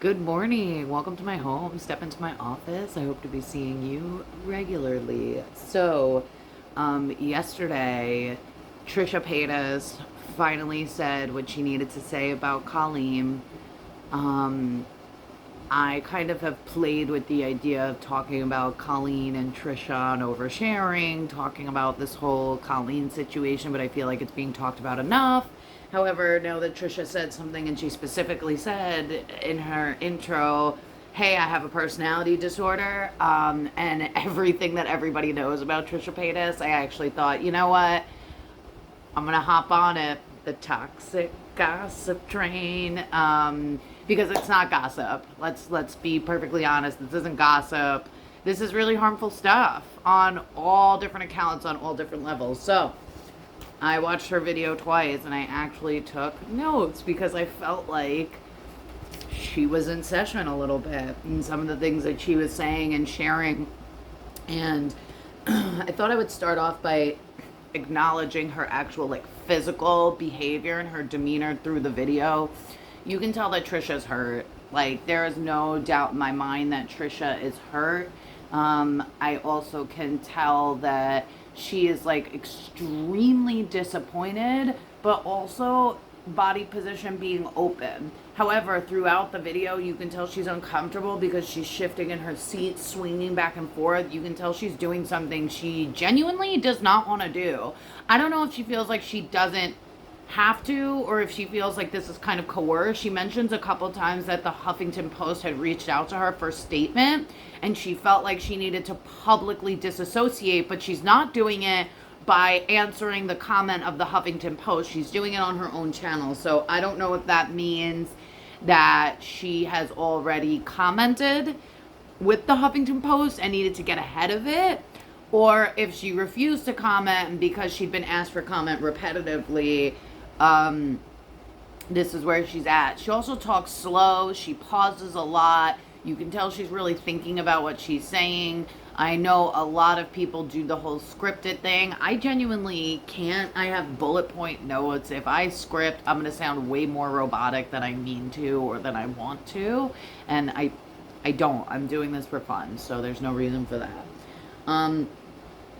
Good morning. Welcome to my home. Step into my office. I hope to be seeing you regularly. Yesterday, Trisha Paytas finally said what she needed to say about Colleen. Um, I kind of have played with the idea of talking about Colleen and Trisha and oversharing, talking about this whole Colleen situation, but I feel like it's being talked about enough. However, now that Trisha said something and she specifically said in her intro, hey, I have a personality disorder, and everything that everybody knows about Trisha Paytas, I actually thought, you know what? I'm gonna hop on it, the toxic gossip train, because it's not gossip. Let's be perfectly honest. This isn't gossip. This is really harmful stuff on all different accounts, on all different levels. So I watched her video twice, and I actually took notes because I felt like she was in session a little bit, and some of the things that she was saying and sharing. And I thought I would start off by acknowledging her actual like physical behavior and her demeanor through the video. You can tell that Trisha's hurt. Like, there is no doubt in my mind that Trisha is hurt. I also can tell that she is like extremely disappointed, but also body position being open. However, throughout the video, you can tell she's uncomfortable because she's shifting in her seat, swinging back and forth. You can tell she's doing something she genuinely does not want to do. I don't know if she feels like she doesn't have to, or if she feels like this is kind of coerced. She mentions a couple times that the Huffington Post had reached out to her for a statement, and she felt like she needed to publicly disassociate, but she's not doing it by answering the comment of the Huffington Post. She's doing it on her own channel. So I don't know if that means that she has already commented with the Huffington Post and needed to get ahead of it, or if she refused to comment, and because she'd been asked for comment repetitively, this is where she's at. She also talks slow. She pauses a lot. You can tell she's really thinking about what she's saying. I know a lot of people do the whole scripted thing. I genuinely can't. I have bullet point notes. If I script, I'm going to sound way more robotic than I mean to or than I want to. And I don't. I'm doing this for fun, so there's no reason for that.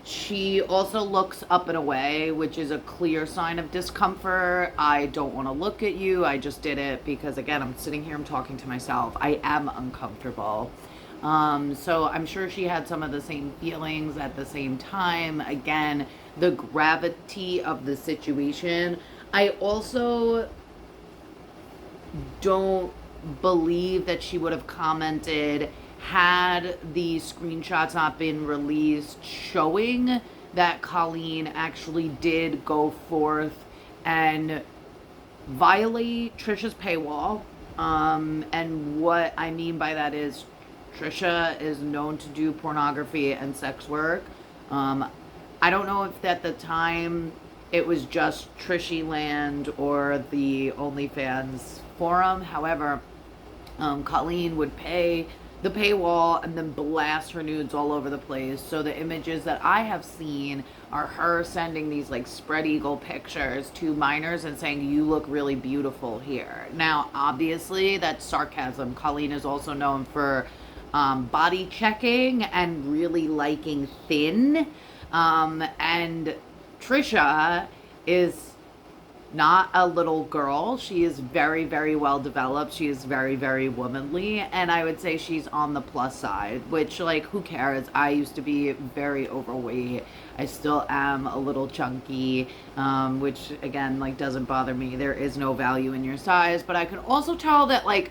She also looks up and away, which is a clear sign of discomfort. I don't want to look at you. I just did it because, again, I'm sitting here, I'm talking to myself. I am uncomfortable. So I'm sure she had some of the same feelings at the same time. Again, the gravity of the situation. I also don't believe that she would have commented had the screenshots not been released showing that Colleen actually did go forth and violate Trisha's paywall. And what I mean by that is Trisha is known to do pornography and sex work. I don't know if at the time it was just Trishy Land or the OnlyFans forum. However, Colleen would pay the paywall and then blast her nudes all over the place. So the images that I have seen are her sending these like spread eagle pictures to minors and saying, you look really beautiful here. Now, obviously, that's sarcasm. Colleen is also known for body checking and really liking thin. And Trisha is not a little girl. She is very, very well developed. She is very, very womanly. And I would say she's on the plus side, which, like, who cares? I used to be very overweight. I still am a little chunky, which, again, like, doesn't bother me. There is no value in your size. But I can also tell that, like,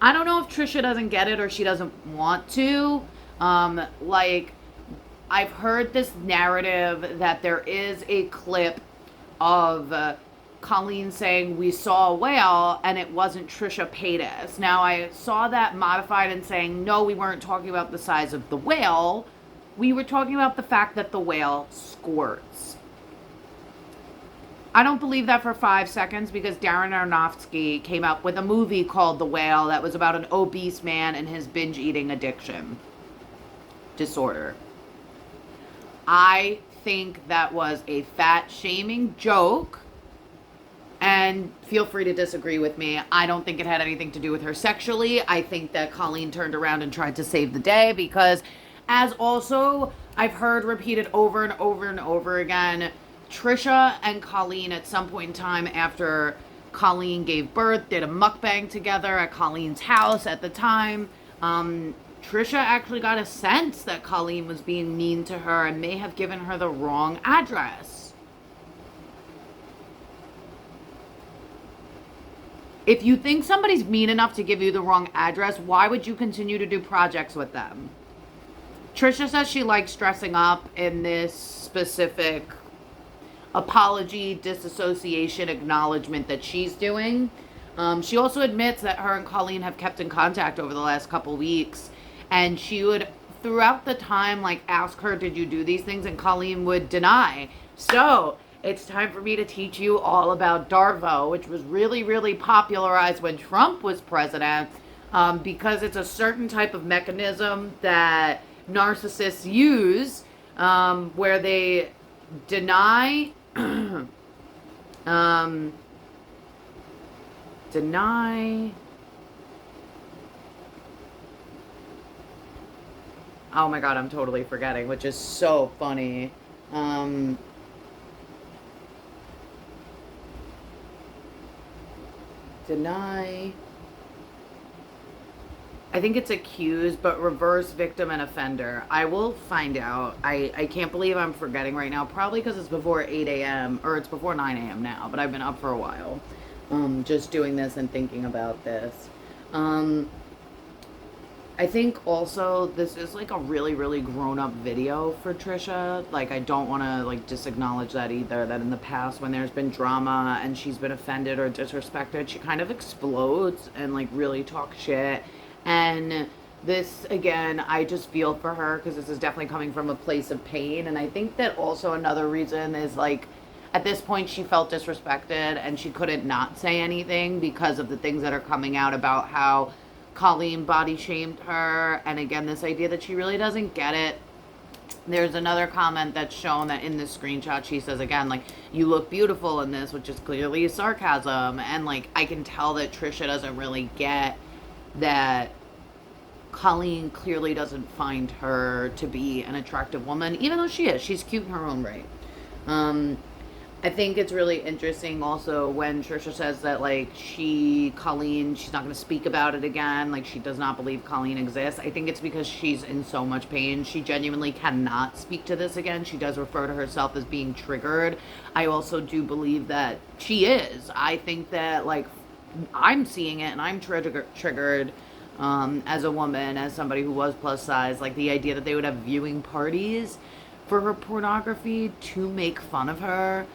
I don't know if Trisha doesn't get it or she doesn't want to. Like, I've heard this narrative that there is a clip of Colleen saying we saw a whale and it wasn't Trisha Paytas. Now, I saw that modified and saying, no, we weren't talking about the size of the whale. We were talking about the fact that the whale squirts. I don't believe that for 5 seconds because Darren Aronofsky came up with a movie called The Whale that was about an obese man and his binge eating addiction disorder. I think that was a fat shaming joke And feel free to disagree with me. I don't think it had anything to do with her sexually. I think that Colleen turned around and tried to save the day because, as also I've heard repeated over and over and over again, Trisha and Colleen at some point in time after Colleen gave birth did a mukbang together at Colleen's house at the time. Trisha actually got a sense that Colleen was being mean to her and may have given her the wrong address. If you think somebody's mean enough to give you the wrong address, why would you continue to do projects with them? Trisha says she likes dressing up in this specific apology, disassociation, acknowledgement that she's doing. She also admits that her and Colleen have kept in contact over the last couple weeks. And she would, throughout the time, like, ask her, did you do these things? And Colleen would deny. So it's time for me to teach you all about Darvo, which was really, really popularized when Trump was president, because it's a certain type of mechanism that narcissists use, where they deny, oh my god, I'm totally forgetting, which is so funny. Deny. I think it's accused, but reverse victim and offender. I will find out. I can't believe I'm forgetting right now. Probably because it's before 8 a.m. or it's before 9 a.m. now, but I've been up for a while. Just doing this and thinking about this. I think also this is like a really, really grown-up video for Trisha. Like, I don't want to like disacknowledge that either, that in the past when there's been drama and she's been offended or disrespected, she kind of explodes and like really talks shit. And this, again, I just feel for her because this is definitely coming from a place of pain. And I think that also another reason is like, at this point she felt disrespected and she couldn't not say anything because of the things that are coming out about how Colleen body shamed her, and again, this idea that she really doesn't get it. There's another comment that's shown that in this screenshot, she says again, like, you look beautiful in this, which is clearly sarcasm, and like, I can tell that Trisha doesn't really get that Colleen clearly doesn't find her to be an attractive woman, even though she is. She's cute in her own right. I think it's really interesting also when Trisha says that, like, Colleen, she's not going to speak about it again. Like, she does not believe Colleen exists. I think it's because she's in so much pain. She genuinely cannot speak to this again. She does refer to herself as being triggered. I also do believe that she is. I think that, like, I'm seeing it and I'm triggered as a woman, as somebody who was plus size. Like, the idea that they would have viewing parties for her pornography to make fun of her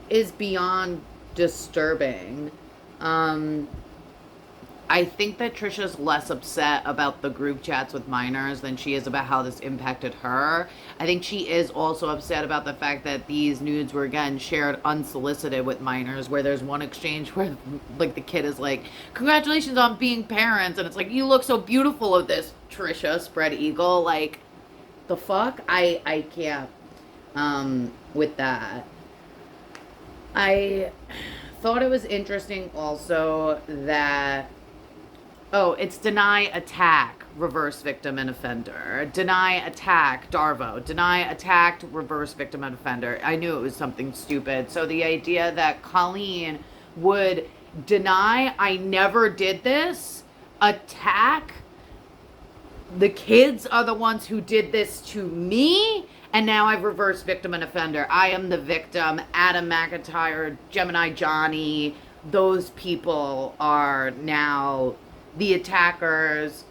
is beyond disturbing. I think that Trisha's less upset about the group chats with minors than she is about how this impacted her. I think she is also upset about the fact that these nudes were, again, shared unsolicited with minors, where there's one exchange where, like, the kid is like, congratulations on being parents, and it's like, you look so beautiful of this, Trisha, spread eagle. Like, the fuck? I can't with that. I thought it was interesting also that, oh, it's deny, attack, reverse victim and offender. Deny, attack, Darvo. Deny, attacked, reverse victim and offender. I knew it was something stupid. So the idea that Colleen would deny, I never did this, attack, the kids are the ones who did this to me, and now I've reversed victim and offender. I am the victim. Adam McIntyre, Gemini Johnny, those people are now the attackers.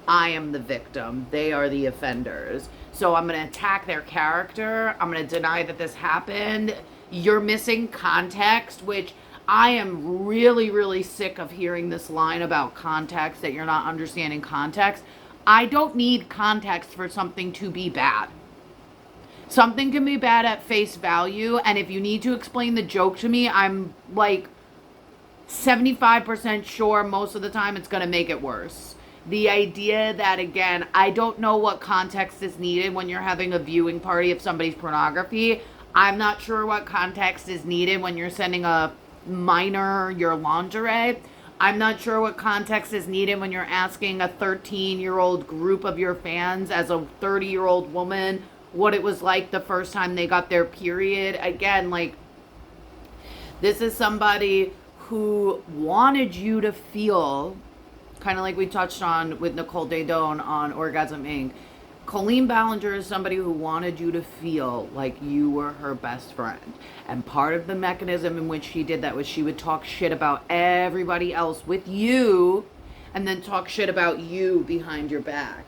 I am the victim. They are the offenders. So I'm going to attack their character. I'm going to deny that this happened. You're missing context, which I am really, really sick of hearing this line about context, that you're not understanding context. I don't need context for something to be bad. Something can be bad at face value, and if you need to explain the joke to me, I'm like 75% sure most of the time it's going to make it worse. The idea that, again, I don't know what context is needed when you're having a viewing party of somebody's pornography. I'm not sure what context is needed when you're sending a minor your lingerie. I'm not sure what context is needed when you're asking a 13-year-old group of your fans as a 30-year-old woman what it was like the first time they got their period. Again, like, this is somebody who wanted you to feel, kind of like we touched on with Nicole Daedone on Orgasm Inc. Colleen Ballinger is somebody who wanted you to feel like you were her best friend. And part of the mechanism in which she did that was she would talk shit about everybody else with you and then talk shit about you behind your back.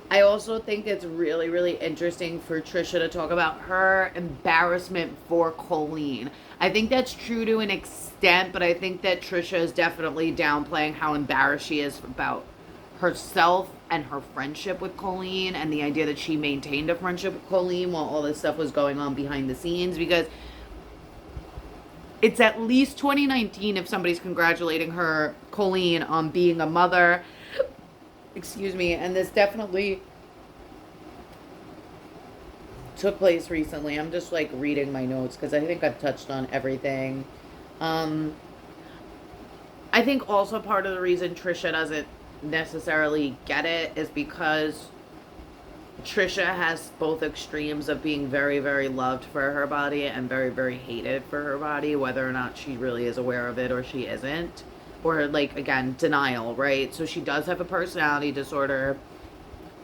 I also think it's really, really interesting for Trisha to talk about her embarrassment for Colleen. I think that's true to an extent, but I think that Trisha is definitely downplaying how embarrassed she is about herself and her friendship with Colleen, and the idea that she maintained a friendship with Colleen while all this stuff was going on behind the scenes, because it's at least 2019 if somebody's congratulating her, Colleen, on being a mother. Excuse me. And this definitely took place recently. I'm just like reading my notes because I think I've touched on everything. I think also part of the reason Trisha doesn't necessarily get it is because Trisha has both extremes of being very, very loved for her body and very, very hated for her body, whether or not she really is aware of it or she isn't. Or, like, again, denial, right? So she does have a personality disorder.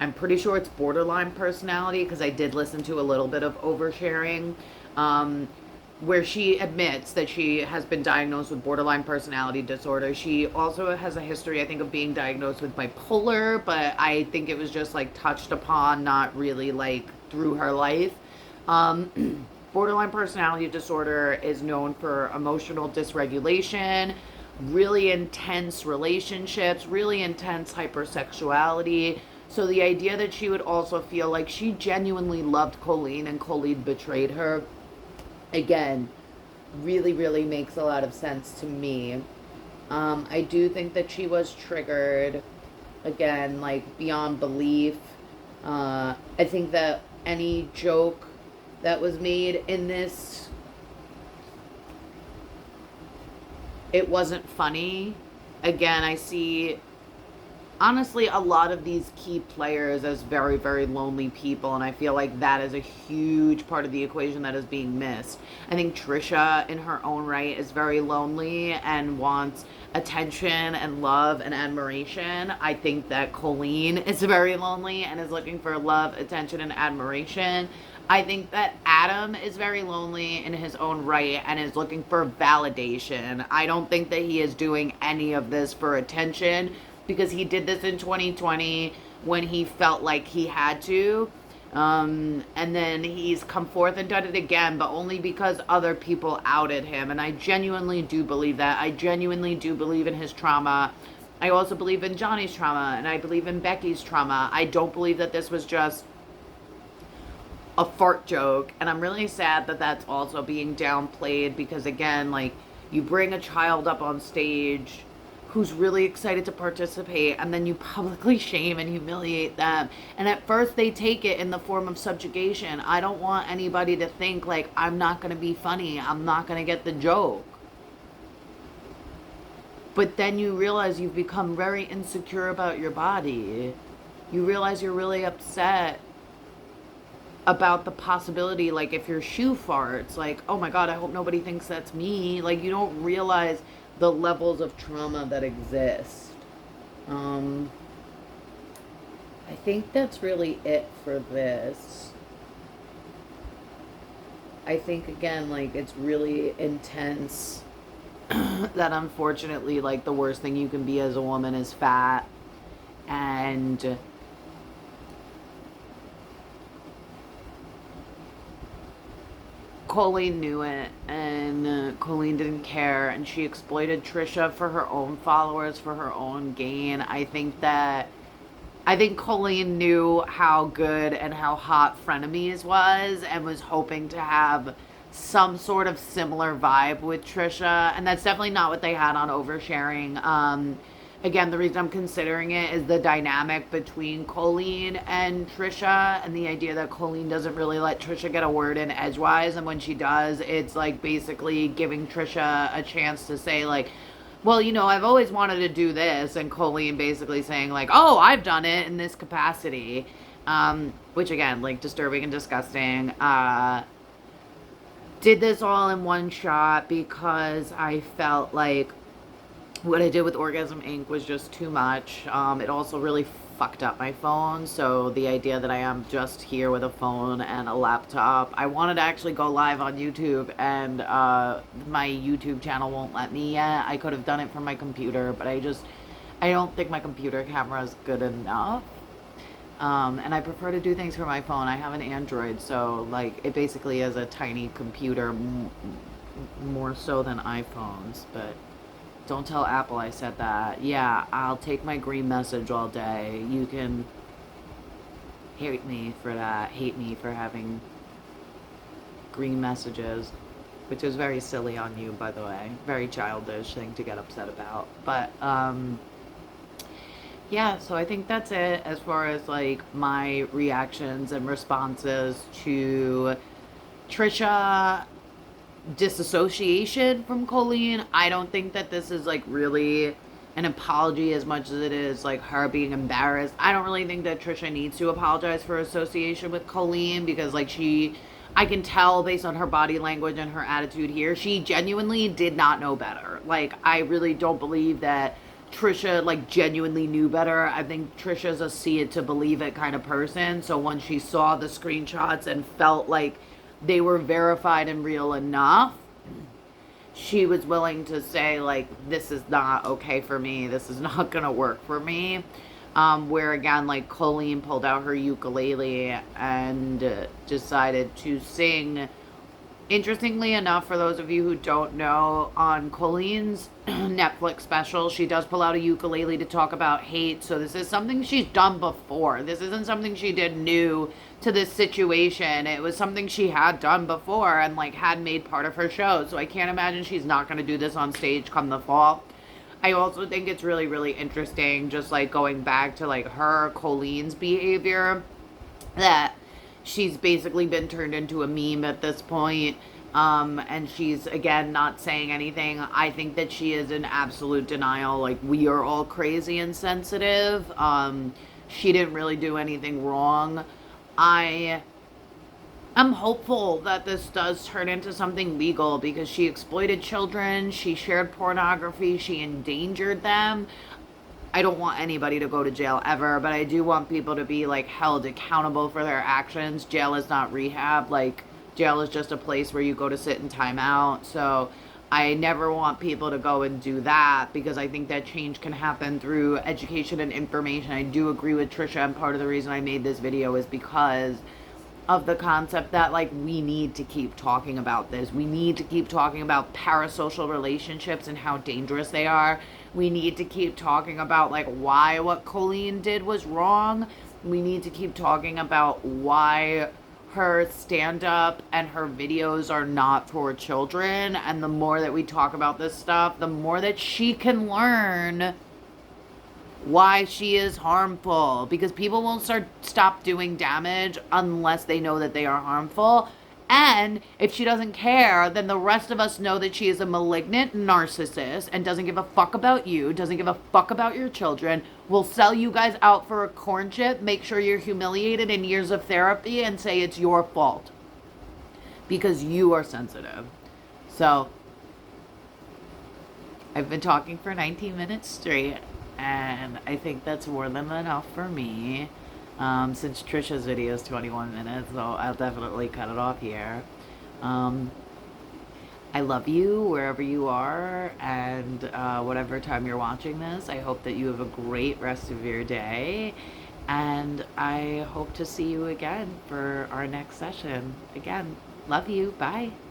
I'm pretty sure it's borderline personality because I did listen to a little bit of Oversharing, where she admits that she has been diagnosed with borderline personality disorder. She also has a history, I think, of being diagnosed with bipolar, but I think it was just, like, touched upon, not really, like, through her life. Borderline personality disorder is known for emotional dysregulation, really intense relationships, really intense hypersexuality. So the idea that she would also feel like she genuinely loved Colleen and Colleen betrayed her, again, really, really makes a lot of sense to me. I do think that she was triggered, again, like, beyond belief. I think that any joke that was made in this, it wasn't funny. Again, I see, honestly, a lot of these key players as very, very lonely people, and I feel like that is a huge part of the equation that is being missed. I think Trisha, in her own right, is very lonely and wants attention and love and admiration. I think that Colleen is very lonely and is looking for love, attention, and admiration. I think that Adam is very lonely in his own right and is looking for validation. I don't think that he is doing any of this for attention, because he did this in 2020 when he felt like he had to. And then he's come forth and done it again, but only because other people outed him. And I genuinely do believe that. I genuinely do believe in his trauma. I also believe in Johnny's trauma, and I believe in Becky's trauma. I don't believe that this was just a fart joke, and I'm really sad that that's also being downplayed, because again, like, you bring a child up on stage who's really excited to participate, and then you publicly shame and humiliate them, and at first they take it in the form of subjugation. I don't want anybody to think like, I'm not going to be funny, I'm not going to get the joke. But then you realize you've become very insecure about your body. You realize you're really upset about the possibility, like, if your shoe farts, like, oh my god, I hope nobody thinks that's me. Like, you don't realize the levels of trauma that exist. I think that's really it for this. I think, again, like, it's really intense that unfortunately, like, the worst thing you can be as a woman is fat. And Colleen knew it, and Colleen didn't care, and she exploited Trisha for her own followers, for her own gain. I think Colleen knew how good and how hot Frenemies was, and was hoping to have some sort of similar vibe with Trisha, and that's definitely not what they had on Oversharing. again, the reason I'm considering it is the dynamic between Colleen and Trisha, and the idea that Colleen doesn't really let Trisha get a word in edgewise, and when she does, it's like basically giving Trisha a chance to say like, well, you know, I've always wanted to do this, and Colleen basically saying like, oh, I've done it in this capacity, which again, like, disturbing and disgusting. Did this all in one shot because I felt like what I did with Orgasm Inc. was just too much. It also really fucked up my phone. So the idea that I am just here with a phone and a laptop. I wanted to actually go live on YouTube, and my YouTube channel won't let me yet. I could have done it from my computer, but I don't think my computer camera is good enough. And I prefer to do things from my phone. I have an Android, so like it basically is a tiny computer, more so than iPhones, but don't tell Apple I said that. Yeah, I'll take my green message all day. You can hate me for that. Hate me for having green messages, which is very silly on you, by the way. Very childish thing to get upset about. But, yeah, so I think that's it as far as like my reactions and responses to Trisha disassociation from Colleen. I don't think that this is like really an apology as much as it is like her being embarrassed. I don't really think that Trisha needs to apologize for association with Colleen, because like I can tell based on her body language and her attitude here, she genuinely did not know better. Like, I really don't believe that Trisha like genuinely knew better. I think Trisha's a see it to believe it kind of person. So when she saw the screenshots and felt like they were verified and real enough, she was willing to say like, this is not okay for me, this is not gonna work for me. Where again, like, Colleen pulled out her ukulele and decided to sing. Interestingly enough, for those of you who don't know, on Colleen's Netflix special, she does pull out a ukulele to talk about hate. So this is something she's done before. This isn't something she did new to this situation. It was something she had done before and like had made part of her show. So I can't imagine she's not going to do this on stage come the fall. I also think it's really, really interesting, just like going back to like Colleen's behavior, that she's basically been turned into a meme at this point. And she's, again, not saying anything. I think that she is in absolute denial. Like, we are all crazy and sensitive. She didn't really do anything wrong. I'm hopeful that this does turn into something legal, because she exploited children, she shared pornography, she endangered them. I don't want anybody to go to jail ever, but I do want people to be like held accountable for their actions. Jail is not rehab. Like, jail is just a place where you go to sit in time out. So I never want people to go and do that, because I think that change can happen through education and information. I do agree with Trisha, and part of the reason I made this video is because of the concept that like we need to keep talking about this. We need to keep talking about parasocial relationships and how dangerous they are. We need to keep talking about like why what Colleen did was wrong. We need to keep talking about why her stand-up and her videos are not for children. And the more that we talk about this stuff, the more that she can learn why she is harmful, because people won't stop doing damage unless they know that they are harmful. And if she doesn't care, then the rest of us know that she is a malignant narcissist and doesn't give a fuck about you, doesn't give a fuck about your children, will sell you guys out for a corn chip, make sure you're humiliated in years of therapy, and say it's your fault because you are sensitive. So I've been talking for 19 minutes straight, and I think that's more than enough for me. Since Trisha's video is 21 minutes, so I'll definitely cut it off here. I love you wherever you are, and whatever time you're watching this. I hope that you have a great rest of your day, and I hope to see you again for our next session. Again, love you. Bye.